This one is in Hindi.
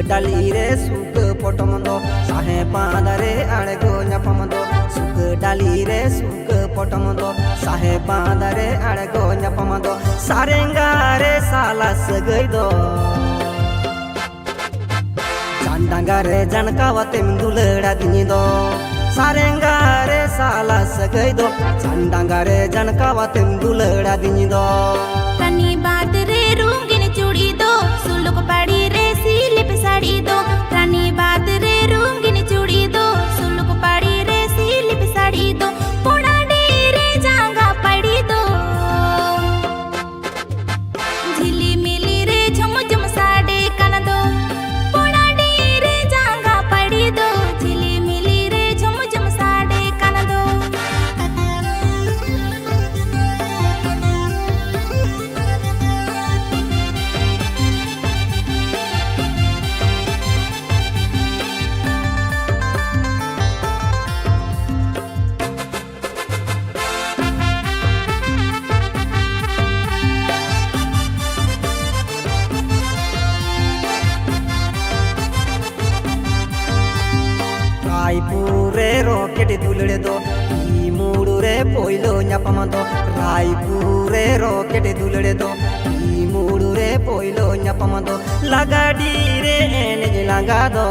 डाली रे सुक पोटमंदो साहे बांदरे अड़गो न्यापमंदो सुक डाली रे सुक पोटमंदो साहे बांदरे अड़गो न्यापमंदो सारेंगा रे साला सगैदो चांडांगा रे जनकावतेम दुलड़ा दिनिदो सारेंगा रे साला सगैदो चांडांगा रे जनकावतेम दुलड़ा दिनिदो कनी बात रे रूंगिन चूड़ी दो सुलुक पड़ी रे सीलिप साड़ी दो रानी बात रे रूंगिन चूड़ी दो सुलुक पड़ी रे सीलिप साड़ी दो पोड़ा रे जांगा पड़ी दो झिली मिली रे झुम झुम साड़े कन दो पोड़ा रे जांगा पड़ी दो झिली मिली रे झुम झुम साड़े कन दो रायपुरे रॉकेट दुलड़े दो ई मूडू रे पोइलो न्यापमंदो रायपुरे रॉकेट दुलड़े दो ई मूडू रे पोइलो न्यापमंदो लगाडी रे एने लगा दो